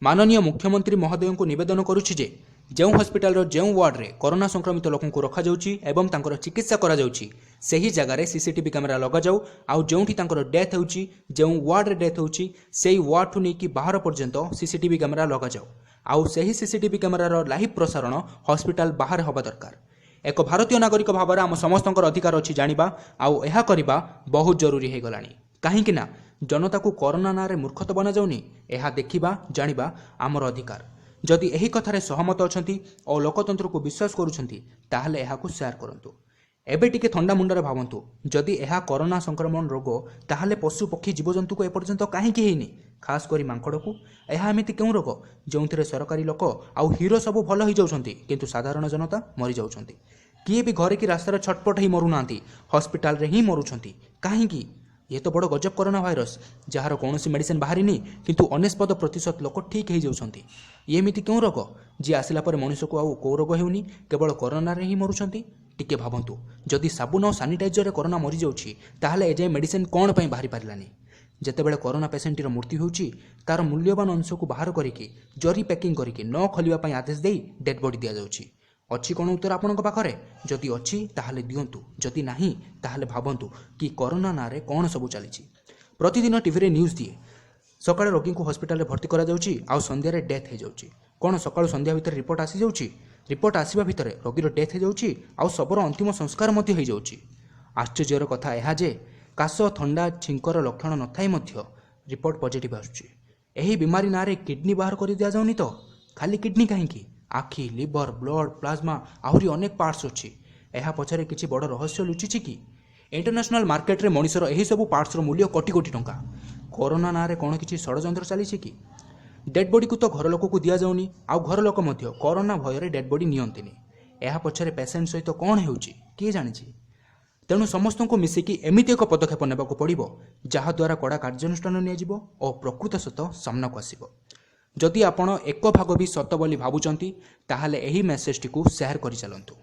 माननीय मुख्यमंत्री महोदय को निवेदन करुछि जे ଯେଉଁ ହସ୍ପିଟାଲର ଯେଉଁ ୱାର୍ଡରେ କରୋନା ସଂକ୍ରମିତ ଲୋକଙ୍କୁ ରଖାଯାଉଛି ଏବଂ ତାଙ୍କର ଚିକିତ୍ସା କରାଯାଉଛି ସେହି ଜାଗାରେ ସିସିଟିଭି କ୍ୟାମେରା ଲଗାଯାଉ। ଆଉ ଯେଉଁଠି ତାଙ୍କର ଡେଥ୍ ହେଉଛି, ଯେଉଁ ୱାର୍ଡରେ ଡେଥ୍ ହେଉଛି, ସେହି ୱାର୍ଡଠୁ ନେଇକି ବାହାର ପର୍ଯ୍ୟନ୍ତ ସିସିଟିଭି କ୍ୟାମେରା ଲଗାଯାଉ। ଆଉ ସେହି ସିସିଟିଭି କ୍ୟାମେରାର ଲାଇଭ୍ ପ୍ରସାରଣ ହସ୍ପିଟାଲ ବାହାରେ ହେବା ଦରକାର। ଏକ ଭାରତୀୟ ନାଗରିକ ଭାବରେ ଆମ ସମସ୍ତଙ୍କର ଅଧିକାର ଅଛି ଜାଣିବା, ଆଉ ଏହା କରିବା ବହୁତ ଜରୁରୀ ହୋଇଗଲାଣି। କାହିଁକି ନା ଜନତାକୁ କରୋନା ନାଁରେ ମୂର୍ଖତ ବନାଯାଉନି, ଏହା ଦେଖିବା ଜାଣିବା ଆମର ଅଧିକାର। ଯଦି ଏହି କଥାରେ ସହମତ ଅଛନ୍ତି ଓ ଲୋକତନ୍ତ୍ରକୁ ବିଶ୍ୱାସ କରୁଛନ୍ତି ତାହେଲେ ଏହାକୁ ସେୟାର କରନ୍ତୁ। ଏବେ ଟିକେ ଥଣ୍ଡା ମୁଣ୍ଡରେ ଭାବନ୍ତୁ, ଯଦି ଏହା କରୋନା ସଂକ୍ରମଣ ରୋଗ ତାହେଲେ ପଶୁ ପକ୍ଷୀ ଜୀବଜନ୍ତୁକୁ ଏପର୍ଯ୍ୟନ୍ତ କାହିଁକି ହେଇନି, ଖାସ୍ କରି ମାଙ୍କଡ଼କୁ? ଏହା ଏମିତି କେଉଁ ରୋଗ ଯେଉଁଥିରେ ସରକାରୀ ଲୋକ ଆଉ ହିରୋ ସବୁ ଭଲ ହେଇଯାଉଛନ୍ତି କିନ୍ତୁ ସାଧାରଣ ଜନତା ମରିଯାଉଛନ୍ତି? କିଏ ବି ଘରେ କି ରାସ୍ତାରେ ଛଟପଟ ହେଇ ମରୁନାହାନ୍ତି, ହସ୍ପିଟାଲରେ ହିଁ ମରୁଛନ୍ତି। କାହିଁକି? ये तो बड़ गजब कोरोना भाइरस जार कौन मेडिसिन बाहरी किंतु 99% लोक ठीक हो जाती। ये एमती क्यों रोग जी आसला पर मनुष्य को आउ कौ रोग होनी, केवल कोरोना रे ही मरुंट? टिके भावतु, जदि साबुन और सानिटाइजर रे कोरोना मरी जाउछि ताहले एजाए मेडिसिन कौन पर बाहरी पारानी? जितेबाला कोरोना पेसेंटर मृत्यु होउछि तार मूल्यवान अंश को बाहर करिकी जरी पैकिंग करिकी न खोलिया आदेश दे डेड बॉडी दिया जाउछि। अच्छी कौन उत्तर आपण पाखरे? जदि अच्छी ताहले दियंतु, जदि नाही ताहले भावंतु कि कोरोना नारे कौन सब चली। प्रतिदिन टीवी न्यूज दिए सकाळ रोगी को हॉस्पिटल भर्ती करा जाउछि आ संध्या रे डेथ हो जाउछि। कौन सकाळ संध्या भितर रिपोर्ट आसी जाउछि? रिपोर्ट आसीबा भितर रोगीर डेथ हो जाउछि आ सबरो अंतिम संस्कार मध्य हो जाउछि। आश्चर्यर कथा यह जे काश थंडा छिंकर लक्षण न थाई मध्य रिपोर्ट पॉजिटिव आसुछि। एही बीमारी नारे किडनी बाहर कर दिया जाउनी तो खाली किडनी काहेकि? आखि, लिवर, ब्लड, प्लाज्मा आहरी अनेक पार्ट्स अच्छी। यह पछरे किछि बड़ रहस्य लुचिछि कि? इंटरनेशनल मार्केट रे मनीषर एही सब पार्ट्स रो मूल्य कोटी कोटी टंका। कोरोना नारे कौन किछि षडयंत्र चलीछि कि? डेड बॉडी को तो घर लोक को दिया जाउनी, आ घर लोक मध्य कोरोना भय रे डेड बॉडी नियंतिनी। यह पछरे पेशेंट सहित कौन हेउछि किए जानिछि? तेणु समस्त को मिसिकी एमिति एक पदक्षेप नेबाकू पड़िबो जहा द्वारा कड़ा कार्यानुष्ठान नियाजिबो और प्रकृत सत सामना को आसिबो। जदि आपण एक भाग भी सत बोली भावुचंती ताहले एही मेसेज टी को शेयर करि चलंतु।